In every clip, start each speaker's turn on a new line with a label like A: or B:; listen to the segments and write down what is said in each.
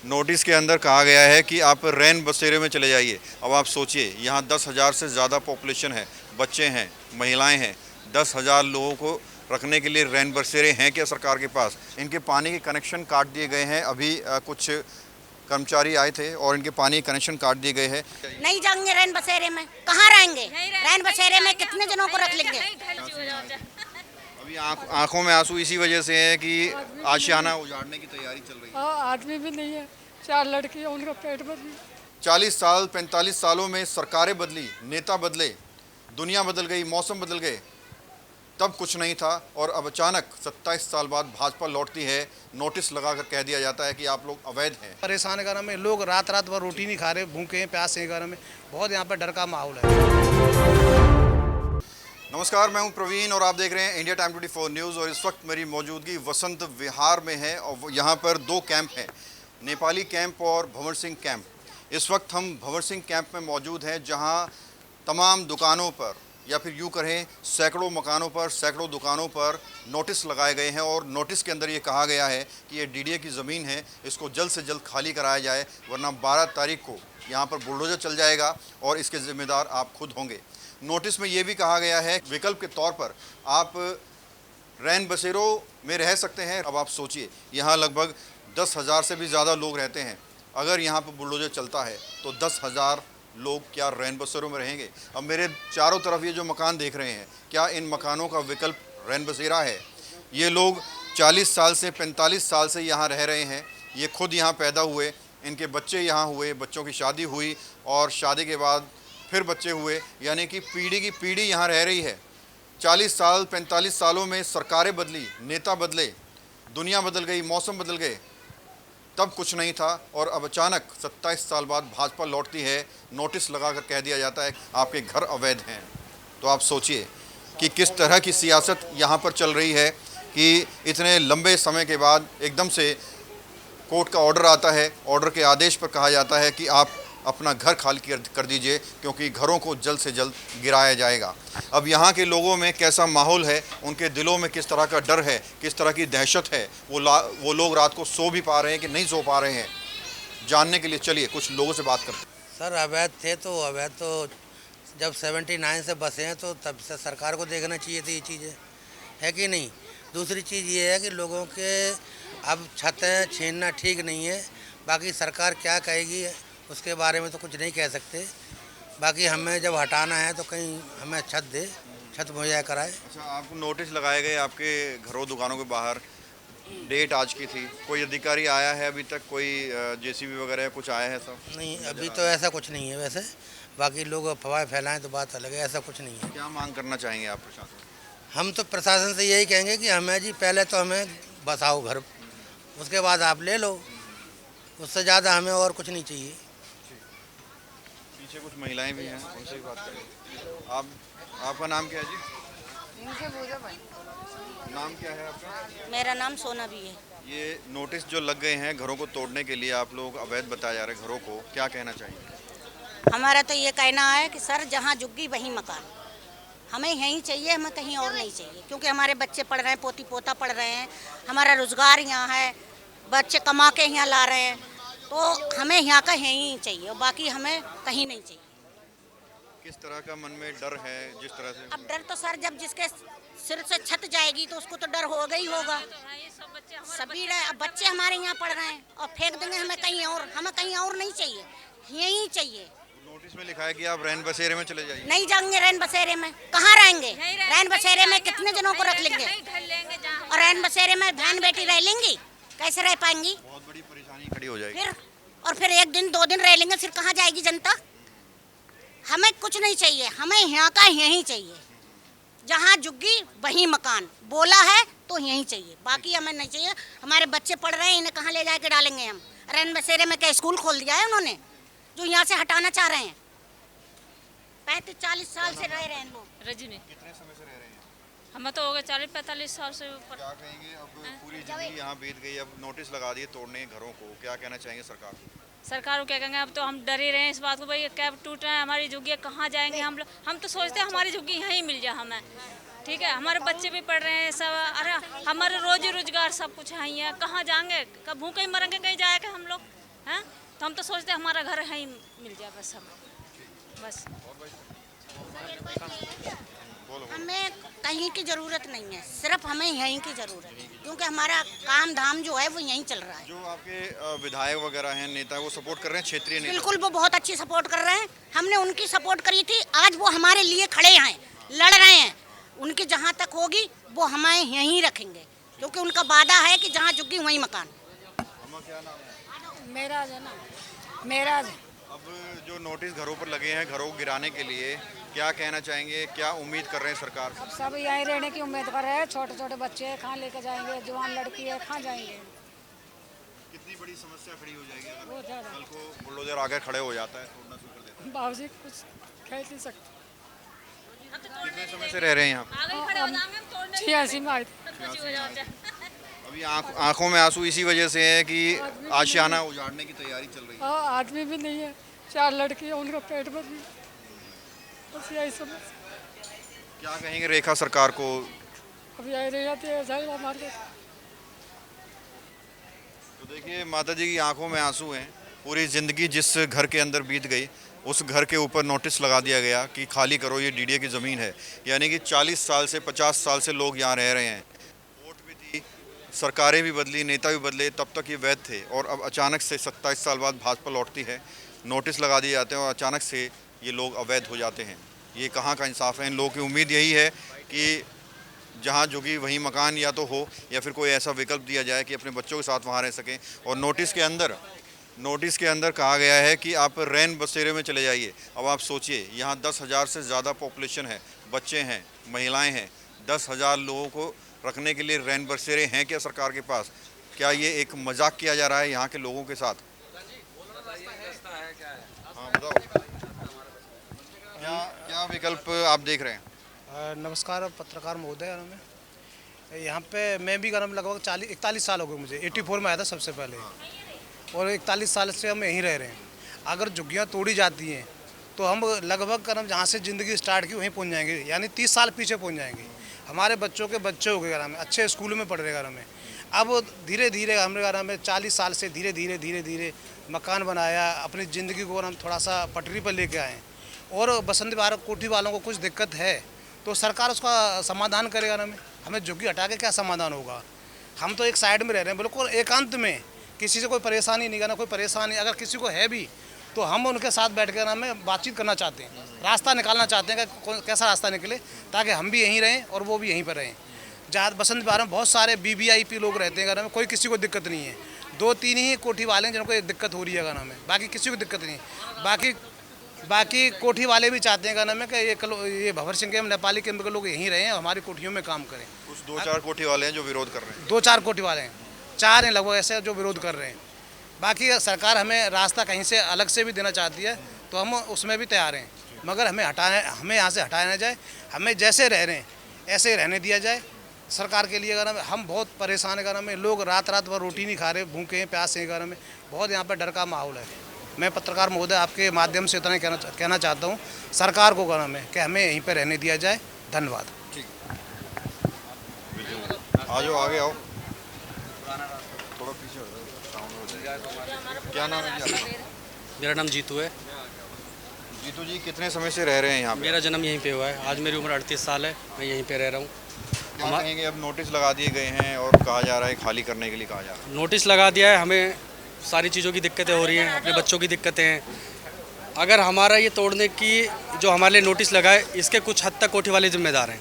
A: Notice के अंदर कहा गया है कि आप रैन बसेरे में चले जाइए। अब आप सोचिए, यहाँ 10,000 से ज़्यादा पॉपुलेशन है, बच्चे हैं, महिलाएं हैं। 10,000 लोगों को रखने के लिए रैन बसेरे हैं क्या सरकार के पास? इनके पानी के कनेक्शन काट दिए गए हैं। अभी कुछ कर्मचारी आए थे और इनके पानी के कनेक्शन काट दिए गए हैं।
B: नहीं जाएंगे रैन बसेरे में, कहाँ रहेंगे? रैन बसेरे में कितने जनों को रख लेंगे?
A: अभी आंखों में आंसू इसी वजह से है कि आशियाना उजाड़ने की तैयारी चल रही है।
C: हाँ, आदमी भी नहीं है, 4 लड़की उनका पेट भर।
A: 40 साल 45 सालों में सरकारें बदली, नेता बदले, दुनिया बदल गई, मौसम बदल गए, तब कुछ नहीं था और अब अचानक 27 साल बाद भाजपा लौटती है। नोटिस लगाकर कह दिया जाता है कि आप लोग अवैध हैं।
D: परेशान घर में लोग रात रात भर रोटी नहीं खा रहे, भूखे हैं, प्यासे हैं घर में। बहुत यहाँ पर डर का माहौल है।
A: नमस्कार, मैं हूं प्रवीण और आप देख रहे हैं इंडिया टाइम 24 न्यूज़। और इस वक्त मेरी मौजूदगी वसंत विहार में है और यहाँ पर दो कैंप हैं, नेपाली कैंप और भंवर सिंह कैंप। इस वक्त हम भंवर सिंह कैंप में मौजूद हैं, जहाँ तमाम दुकानों पर या फिर यूँ करें सैकड़ों मकानों पर, सैकड़ों दुकानों पर नोटिस लगाए गए हैं। और नोटिस के अंदर ये कहा गया है कि ये डीडीए की ज़मीन है, इसको जल्द से जल्द खाली कराया जाए, वरना 12 तारीख को यहाँ पर बुलडोजर चल जाएगा और इसके ज़िम्मेदार आप खुद होंगे। नोटिस में ये भी कहा गया है विकल्प के तौर पर आप रैन बसेरों में रह सकते हैं। अब आप सोचिए, यहाँ लगभग 10,000 से भी ज़्यादा लोग रहते हैं। अगर यहाँ पर बुलडोजर चलता है तो 10,000 लोग क्या रैन बसेरों में रहेंगे? अब मेरे चारों तरफ ये जो मकान देख रहे हैं, क्या इन मकानों का विकल्प रैन बसेरा है? ये लोग 40 साल से 45 साल से यहाँ रह रहे हैं। ये खुद यहाँ पैदा हुए, इनके बच्चे यहाँ हुए, बच्चों की शादी हुई और शादी के बाद फिर बच्चे हुए, यानी कि पीढ़ी की पीढ़ी यहाँ रह रही है। 40 साल 45 सालों में सरकारें बदली, नेता बदले, दुनिया बदल गई, मौसम बदल गए, तब कुछ नहीं था और अब अचानक 27 साल बाद भाजपा लौटती है। नोटिस लगाकर कह दिया जाता है आपके घर अवैध हैं। तो आप सोचिए कि किस तरह की सियासत यहाँ पर चल रही है कि इतने लंबे समय के बाद एकदम से कोर्ट का ऑर्डर आता है। ऑर्डर के आदेश पर कहा जाता है कि आप अपना घर खाली कर दीजिए, क्योंकि घरों को जल्द से जल्द गिराया जाएगा। अब यहाँ के लोगों में कैसा माहौल है, उनके दिलों में किस तरह का डर है, किस तरह की दहशत है, वो लोग रात को सो भी पा रहे हैं कि नहीं सो पा रहे हैं, जानने के लिए चलिए कुछ लोगों से बात करते हैं।
D: सर अवैध तो जब 79 से बसे हैं तो तब से सरकार को देखना चाहिए थी ये चीज़ें, है कि नहीं। दूसरी चीज़ ये है कि लोगों के अब छतें छीनना ठीक नहीं है। बाकी सरकार क्या कहेगी उसके बारे में तो कुछ नहीं कह सकते। बाकी हमें जब हटाना है तो कहीं हमें छत मुहैया कराए।
A: अच्छा, आपको नोटिस लगाए गए आपके घरों दुकानों के बाहर, डेट आज की थी, कोई अधिकारी आया है अभी तक? कोई जेसीबी वगैरह कुछ आया है? सब
D: नहीं, अभी तो ऐसा कुछ नहीं है। वैसे बाकी लोग अफवाहें फैलाएं तो बात अलग है, ऐसा कुछ नहीं है।
A: क्या मांग करना चाहेंगे आप प्रशासन?
D: हम तो प्रशासन से यही कहेंगे कि हमें जी पहले तो हमें बसाओ घर, उसके बाद आप ले लो, उससे ज़्यादा हमें और कुछ नहीं चाहिए।
A: पीछे कुछ महिलाएं भी हैं, उनसे भी बात करें। आपका नाम क्या है जी? नाम क्या है आपका?
B: मेरा नाम सोना भी है।
A: ये नोटिस जो लग गए हैं घरों को तोड़ने के लिए, आप लोग अवैध बताए जा रहे घरों को, क्या कहना चाहिए?
B: हमारा तो ये कहना है कि सर जहाँ झुग्गी वहीं मकान, हमें यहीं चाहिए, हमें कहीं और नहीं चाहिए। क्योंकि हमारे बच्चे पढ़ रहे हैं, पोती पोता पढ़ रहे हैं, हमारा रोज़गार यहाँ है, बच्चे कमा के यहाँ ला रहे हैं, तो हमें यहाँ का यहीं चाहिए और बाकी हमें कहीं नहीं चाहिए।
A: किस तरह का मन में डर है जिस तरह से?
B: अब डर तो सर जब जिसके सिर से छत जाएगी तो उसको तो डर होगा ही होगा। सभी अब बच्चे हमारे यहाँ पढ़ रहे हैं और फेंक देंगे हमें कहीं और, हमें कहीं और नहीं चाहिए, यहीं चाहिए।
A: नोटिस में लिखा है कि आप रैन बसेरे में चले जाइए।
B: नहीं जाएंगे रैन बसेरे में, कहाँ रहेंगे? रैन बसेरे में कितने जनों को रख लेंगे? और रैन बसेरे में बहन बेटी रह लेंगी, कैसे रह पाएंगी?
A: बहुत बड़ी परेशानी खड़ी हो जाएगी।
B: फिर एक दिन 2 दिन रह लेंगे, फिर कहाँ जाएगी जनता? हमें कुछ नहीं चाहिए, हमें यहाँ का यहीं चाहिए। जहाँ झुग्गी वहीं मकान बोला है तो यहीं चाहिए, बाकी हमें नहीं चाहिए। हमारे बच्चे पढ़ रहे हैं, इन्हें कहाँ ले जाके डालेंगे हम? रैन बसेरे में क्या स्कूल खोल दिया है उन्होंने जो यहाँ से हटाना चाह रहे हैं? 35-40 साल से रह रहे हैं लोग।
E: रजनी,
A: कितने समय से रह रहे हैं?
E: हमें तो हो गए 40-45 साल से ऊपर।
A: क्या कहेंगे? अब पूरी जिंदगी यहाँ बीत गई, अब नोटिस लगा दिए तोड़ने घरों को, क्या कहना चाहेंगे सरकार को?
E: सरकार को क्या कहेंगे, अब तो हम डर ही रहे हैं इस बात को, भाई कैब टूट रहे हैं, हमारी झुग्गियाँ कहाँ जाएंगे हम लोग। हम तो सोचते हैं हमारी झुग्गी यहीं मिल जाए हमें, ठीक है। हमारे बच्चे भी पढ़ रहे हैं सब, अरे हमारे रोजी रोजगार सब कुछ यहीं है, कहाँ जाएंगे? कब भूखे ही मरेंगे, कहीं जाएंगे हम लोग? हैं, तो हम तो सोचते हैं हमारा घर यहीं मिल जाए बस हमें, बस।
B: हमें कहीं की ज़रूरत नहीं है, सिर्फ हमें यहीं की ज़रूरत है, क्योंकि हमारा काम धाम जो है वो यहीं चल रहा है।
A: जो आपके विधायक वगैरह हैं, नेता, वो सपोर्ट कर रहे हैं क्षेत्रीय नेता?
B: बिल्कुल, वो बहुत अच्छी सपोर्ट कर रहे हैं। हमने उनकी सपोर्ट करी थी, आज वो हमारे लिए खड़े हैं, लड़ रहे हैं। उनकी जहाँ तक होगी वो हमें यहीं रखेंगे, क्योंकि उनका वादा है कि जहाँ झुग्गी वहीं मकान।
A: अम्मा, क्या नाम है?
C: मेराज है ना, मेराज।
A: अब जो नोटिस घरों पर लगे हैं घरों को गिराने के लिए, क्या कहना चाहेंगे, क्या उम्मीद कर रहे हैं सरकार से?
C: अब सब यहीं रहने की उम्मीद कर रहे हैं। छोटे छोटे बच्चे हैं, कहाँ लेके जाएंगे? जवान लड़की है, कहाँ जाएंगे?
A: कितनी बड़ी समस्या खड़ी हो जाएगी अगर
C: बहुत ज़्यादा।
A: कल को बुलडोजर आकर खड़े हो जाता है, तोड़ना शुरू कर देता
C: बाबूजी कुछ कह नहीं सकते।
A: है? कितने समय से रह रहे हैं यहाँ पे?
E: आगे खड़े हो जाएंगे हम, तोड़ने
C: 86 में आए थे।
E: खुशी हो जाते हैं।
A: अभी आंखों में आंसू इसी वजह से है कि आशियाना उजाड़ने की तैयारी चल रही है।
C: हाँ, आदमी भी नहीं है, 4 लड़की है, उनका पेट भर भी, बस यही समझ।
A: क्या कहेंगे रेखा सरकार को?
C: अब यही रह जाती है, ऐसा ही हमारे।
A: तो देखिए, माता जी की आंखों में आंसू हैं। पूरी ज़िंदगी जिस घर के अंदर बीत गई, उस घर के ऊपर नोटिस लगा दिया गया कि खाली करो, ये डीडीए की ज़मीन है। यानी कि 40 साल से 50 साल से लोग यहाँ रह रहे हैं। वोट भी थी, सरकारें भी बदली, नेता भी बदले, तब तक ये वैध थे। और अब अचानक से 27 साल बाद भाजपा लौटती है, नोटिस लगा दिए जाते हैं और अचानक से ये लोग अवैध हो जाते हैं। ये कहाँ का इंसाफ है? इन लोगों की उम्मीद यही है कि जहाँ झुगी वहीं मकान या तो हो, या फिर कोई ऐसा विकल्प दिया जाए कि अपने बच्चों के साथ वहाँ रह सकें। और नोटिस के अंदर कहा गया है कि आप रैन बसेरे में चले जाइए। अब आप सोचिए, यहाँ 10,000 से ज़्यादा पॉपुलेशन है, बच्चे हैं, महिलाएं हैं। 10,000 लोगों को रखने के लिए रैन बसेरे हैं क्या सरकार के पास? क्या ये एक मजाक किया जा रहा है यहाँ के लोगों के साथ? हाँ, बताओ, क्या विकल्प आप देख रहे हैं?
F: नमस्कार पत्रकार महोदय। मैं यहाँ पे मैं भी लगभग 41 साल हो गए मुझे। 84 में आया था सबसे पहले, और 41 साल से हम यहीं रह रहे हैं। अगर झुग्गियाँ तोड़ी जाती हैं तो हम लगभग जहाँ से ज़िंदगी स्टार्ट की वहीं पहुँच जाएंगे, यानी 30 साल पीछे पहुँच जाएंगे। हमारे बच्चों के बच्चे हो गए घर में, अच्छे स्कूल में पढ़ रहे घर में। अब धीरे धीरे हमारे घर में 40 साल से धीरे धीरे मकान बनाया, अपनी ज़िंदगी को हम थोड़ा सा पटरी पर लेके आए। और बसंत विहार कोठी वालों को कुछ दिक्कत है तो सरकार उसका समाधान करेगा ना। हमें झुग्गी हटा के क्या समाधान होगा? हम तो एक साइड में रह रहे हैं, बिल्कुल एकांत में, किसी से कोई परेशानी नहीं करना, कोई परेशानी अगर किसी को है भी तो हम उनके साथ बैठ कर हमें बातचीत करना चाहते हैं, रास्ता निकालना चाहते हैं कि कैसा रास्ता निकले ताकि हम भी यहीं रहें और वो भी यहीं पर रहें। जहाँ बसंत विहार में बहुत सारे BBIP लोग रहते हैं घर में, कोई किसी को दिक्कत नहीं है। 2-3 ही कोठी वाले हैं जिनको दिक्कत हो रही है घर में, बाकी किसी को दिक्कत नहीं। बाकी कोठी वाले भी चाहते हैं कहना में कि ये भंवर सिंह के नेपाली के लोग यहीं रहें, हमारी कोठियों में काम करें।
A: कुछ 2-4 कोठी वाले हैं जो विरोध कर रहे हैं।
F: 2-4 कोठी वाले हैं, 4 हैं लगभग ऐसे जो विरोध कर रहे हैं। बाकी सरकार हमें रास्ता कहीं से अलग से भी देना चाहती है तो हम उसमें भी तैयार हैं, मगर हमें यहाँ से हटाया ना जाए। हमें जैसे रह रहे हैं ऐसे ही रहने दिया जाए। सरकार के लिए अगर हम बहुत परेशान है घर में, लोग रात भर रोटी नहीं खा रहे, भूखे हैं, प्यासे हैं घर में, बहुत यहाँ पर डर का माहौल है। मैं पत्रकार महोदय आपके माध्यम से इतना कहना चाहता हूँ सरकार को कहना में कि हमें यहीं पर रहने दिया जाए। धन्यवाद।
A: आओ, आगे आओ, थोड़ा पीछे हो जाओ। क्या नाम है जी आपका?
G: मेरा नाम जीतू है।
A: जीतू जी, कितने समय से रह रहे हैं यहाँ पे?
G: मेरा जन्म यहीं पे हुआ है। आज मेरी उम्र 38 साल है, मैं यहीं पे रह रहा हूँ।
A: क्या कहेंगे, अब नोटिस लगा दिए गए हैं और कहा जा रहा है खाली करने के लिए कहा जा रहा है।
G: नोटिस लगा दिया है, हमें सारी चीज़ों की दिक्कतें हो रही हैं, अपने बच्चों की दिक्कतें हैं। अगर हमारा ये तोड़ने की जो हमारे लिए नोटिस लगा है, इसके कुछ हद तक कोठी वाले जिम्मेदार हैं।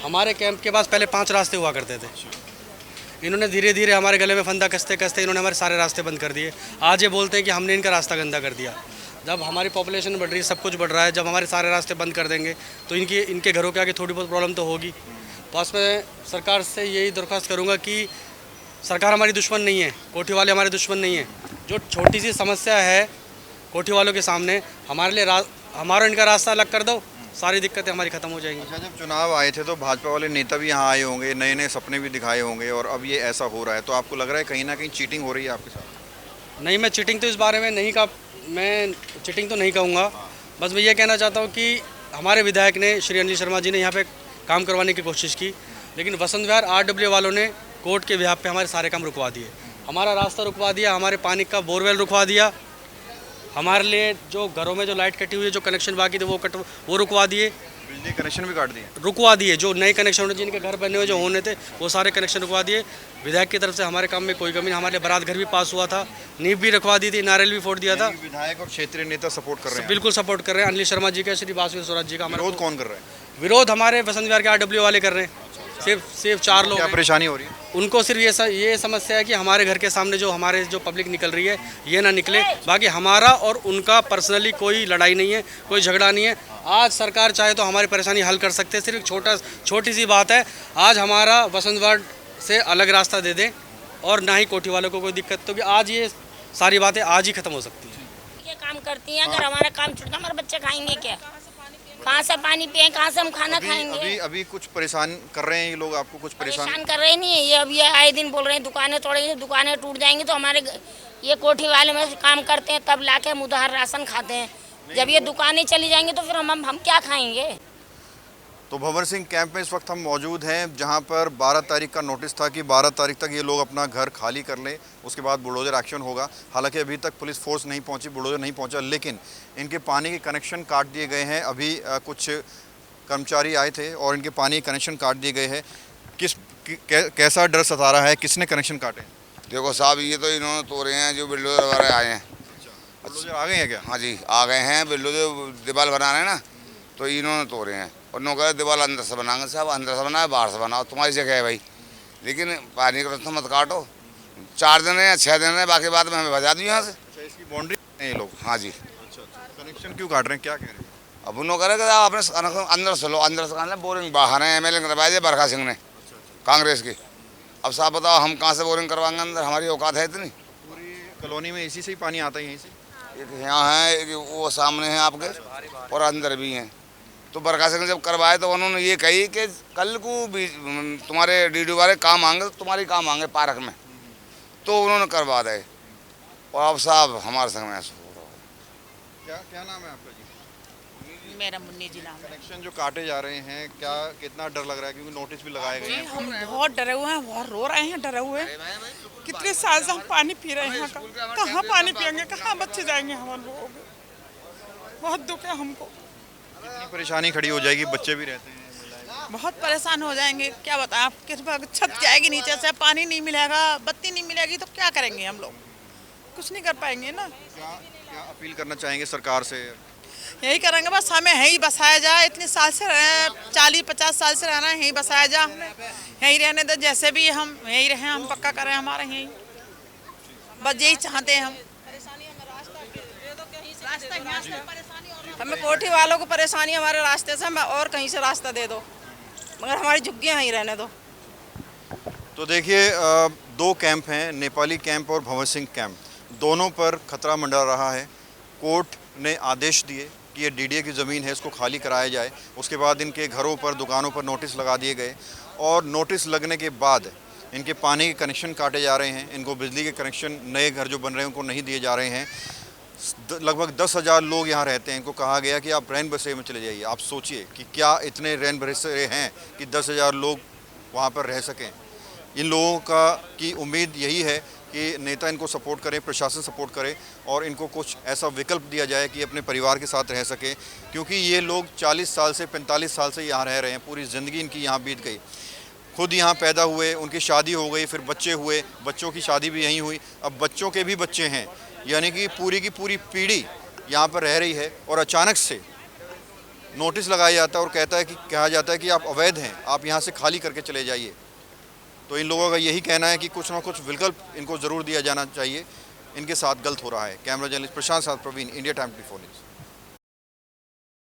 G: हमारे कैंप के पास पहले 5 रास्ते हुआ करते थे, इन्होंने धीरे धीरे हमारे गले में फंदा कसते कसते इन्होंने हमारे सारे रास्ते बंद कर दिए। आज ये बोलते हैं कि हमने इनका रास्ता गंदा कर दिया। जब हमारी पॉपुलेशन बढ़ रही है, सब कुछ बढ़ रहा है, जब हमारे सारे रास्ते बंद कर देंगे तो इनके घरों के आगे थोड़ी बहुत प्रॉब्लम तो होगी। बस मैं सरकार से यही दरख्वास्त करूँगा कि सरकार हमारी दुश्मन नहीं है, कोठी वाले हमारे दुश्मन नहीं है। जो छोटी सी समस्या है कोठी वालों के सामने, हमारे लिए हमारा इनका रास्ता अलग कर दो, सारी दिक्कतें हमारी ख़त्म हो जाएंगी।
A: अच्छा, जब चुनाव आए थे तो भाजपा वाले नेता भी यहाँ आए होंगे, नए नए सपने भी दिखाए होंगे, और अब ये ऐसा हो रहा है तो आपको लग रहा है कहीं ना कहीं चीटिंग हो रही है आपके साथ?
G: नहीं, मैं चीटिंग तो इस बारे में नहीं कहा, मैं चीटिंग तो नहीं कहूँगा। बस मैं ये कहना चाहता हूँ कि हमारे विधायक ने, श्री अनिल शर्मा जी ने यहाँ पे काम करवाने की कोशिश की, लेकिन बसंत विहार RWA वालों ने कोर्ट के बिहाफ पे हमारे सारे काम रुकवा दिए। हमारा रास्ता रुकवा दिया, हमारे पानी का बोरवेल रुकवा दिया, हमारे लिए जो घरों में जो लाइट कटी हुई है, जो कनेक्शन बाकी थे वो रुकवा दिए,
A: बिजली कनेक्शन भी काट दिए।
G: रुकवा दिए। जो नए कनेक्शन होने, जिनके घर बने हुए जो होने थे, वो सारे कनेक्शन रुकवा दिए। विधायक की तरफ से हमारे काम में कोई कमी नहीं। हमारे लिए बारात घर भी पास हुआ था, नींव भी रखवा दी थी, नारियल भी फोड़ दिया था।
A: यानी विधायक और क्षेत्रीय नेता सपोर्ट कर रहे हैं।
G: बिल्कुल सपोर्ट कर रहे हैं। अनिल शर्मा जी का, श्री बासुदेव स्वराज जी का। हमारा
A: विरोध कौन कर रहा है?
G: विरोध हमारे वसंत विहार के RW वाले कर रहे हैं। सिर्फ 4 लोग
A: क्या
G: हैं।
A: परेशानी हो रही है?
G: उनको सिर्फ ये समस्या है कि हमारे घर के सामने जो हमारे जो पब्लिक निकल रही है, ये ना निकले। बाकी हमारा और उनका पर्सनली कोई लड़ाई नहीं है, कोई झगड़ा नहीं है। आज सरकार चाहे तो हमारी परेशानी हल कर सकते हैं। सिर्फ छोटी सी बात है, आज हमारा वसंत विहार से अलग रास्ता दे दें और ना ही कोठी वालों को कोई दिक्कत। तो आज ये सारी बातें आज ही खत्म हो सकती हैं।
B: ये काम करती हैं, अगर हमारा काम छूटा हमारे बच्चे खाएंगे क्या? कहाँ से पानी पिए, कहाँ से हम खाना खाएंगे?
A: अभी कुछ परेशान कर रहे हैं ये लोग आपको? कुछ
B: परेशान कर रहे नहीं है ये। अब ये आए दिन बोल रहे हैं दुकानें तोड़ेंगे, दुकानें टूट जाएंगी। तो हमारे ये कोठी वाले में काम करते हैं, तब लाके हम उधार राशन खाते हैं। जब ये दुकानें चली जाएंगी तो फिर हम क्या खाएंगे?
A: तो भंवर सिंह कैंप में इस वक्त हम मौजूद हैं, जहां पर 12 तारीख का नोटिस था कि 12 तारीख तक ये लोग अपना घर खाली कर लें, उसके बाद बुलडोजर एक्शन होगा। हालांकि अभी तक पुलिस फोर्स नहीं पहुंची, बुलडोजर नहीं पहुंचा, लेकिन इनके पानी के कनेक्शन काट दिए गए हैं। अभी कुछ कर्मचारी आए थे और इनके पानी के कनेक्शन काट दिए गए हैं। कैसा डर सता रहा है? किसने कनेक्शन काटे?
H: देखो साहब, ये तो इन्होंने तोड़े हैं, जो बिल्डोजर वगैरह आए हैं।
A: बुलडोजर आ गए हैं क्या?
H: हाँ जी, आ गए हैं। बिल्डोजर दीवार बना रहे हैं ना, तो इन्होंने तोड़े हैं। और नो कहे दीवार अंदर से बनाएंगे साहब, अंदर से बनाए बाहर से बनाओ, तुम्हारी जगह है भाई, लेकिन पानी का रास्ता मत काटो। 4 दिन है या 6 दिन है, बाकी बाद में हमें बजा दी यहाँ से।
A: अच्छा, इसकी बाउंड्री है ये लोग?
H: हाँ जी।
A: अच्छा, कनेक्शन क्यों काट रहे हैं, क्या कह रहे हैं?
H: अब उन्होंने करेगा आप अपने अंदर से लो, अंदर से कहा बोरिंग बाहर है। MLA करवाए थे बरखा सिंह ने, कांग्रेस की। अब साहब बताओ हम कहाँ से बोरिंग करवाएंगे अंदर? हमारी औकात है इतनी?
A: पूरी कॉलोनी में इसी से ही पानी आता है, यहीं से?
H: एक यहाँ है, एक वो सामने है आपके, और अंदर भी हैं। तो बरखा सिंह जब करवाए तो उन्होंने ये कही कि कल को भी तुम्हारे DD वाले काम आएंगे, तो तुम्हारी काम आएंगे पार्क में, तो उन्होंने करवा दे। और अब साहब हमारे संग में ऐसा हो रहा है।
A: क्या नाम है आपका जी?
I: मेरा मुन्नी जी नाम है।
A: कनेक्शन जो काटे जा रहे हैं, क्या कितना डर लग रहा है? क्योंकि नोटिस भी लगाए गए हैं।
I: हम बहुत डरे हुए हैं, बहुत रो रहे हैं, डरे हुए हैं। कितने साल से हम पानी पी रहे हैं, कहाँ पानी पियेंगे, कहाँ बच्चे जाएंगे हम लोग? बहुत दुख है हमको।
A: कितनी परेशानी खड़ी हो जाएगी, बच्चे भी रहते हैं।
I: बहुत परेशान हो जाएंगे। क्या बताएं आप, किस छत जाएगी नीचे से, पानी नहीं मिलेगा, बत्ती नहीं मिलेगी, तो क्या करेंगे हम लोग? कुछ नहीं कर पाएंगे ना।
A: क्या अपील करना चाहेंगे सरकार से?
I: यही करेंगे बस, हमें यहीं बसाया जाए। इतने साल से 40-50 साल से रहना है, यहीं बसाया जाए, हमें यहीं रहने दो। जैसे भी हम यहीं रहें, हम पक्का करें हमारा यहीं, बस यही चाहते हैं हम।
J: हमें कोठी वालों को परेशानी हमारे रास्ते से, हमें और कहीं से रास्ता दे दो, मगर हमारी झुग्गियाँ यहीं रहने दो।
A: तो देखिए, 2 कैंप हैं, नेपाली कैंप और भंवर सिंह कैंप। दोनों पर खतरा मंडरा रहा है। कोर्ट ने आदेश दिए कि ये DDA की ज़मीन है, इसको खाली कराया जाए। उसके बाद इनके घरों पर, दुकानों पर नोटिस लगा दिए गए, और नोटिस लगने के बाद इनके पानी के कनेक्शन काटे जा रहे हैं। इनको बिजली के कनेक्शन, नए घर जो बन रहे हैं उनको नहीं दिए जा रहे हैं। लगभग 10,000 लोग यहाँ रहते हैं। इनको कहा गया कि आप रैन बसेरे में चले जाइए। आप सोचिए कि क्या इतने रैन बसेरे हैं कि 10,000 लोग वहाँ पर रह सकें। इन लोगों की उम्मीद यही है कि नेता इनको सपोर्ट करें, प्रशासन सपोर्ट करे, और इनको कुछ ऐसा विकल्प दिया जाए कि अपने परिवार के साथ रह सकें। क्योंकि ये लोग 40 साल से, 45 साल से यहाँ रह रहे हैं, पूरी ज़िंदगी इनकी यहाँ बीत गई। खुद यहाँ पैदा हुए, उनकी शादी हो गई, फिर बच्चे हुए, बच्चों की शादी भी यहीं हुई, अब बच्चों के भी बच्चे हैं। यानी कि पूरी की पूरी पीढ़ी यहाँ पर रह रही है, और अचानक से नोटिस लगाया जाता है और कहा जाता है कि आप अवैध हैं, आप यहाँ से खाली करके चले जाइए। तो इन लोगों का यही कहना है कि कुछ ना कुछ विकल्प इनको ज़रूर दिया जाना चाहिए। इनके साथ गलत हो रहा है। कैमरा जर्नलिस्ट प्रशांत साथ प्रवीण, इंडिया टाइम 24 न्यूज़।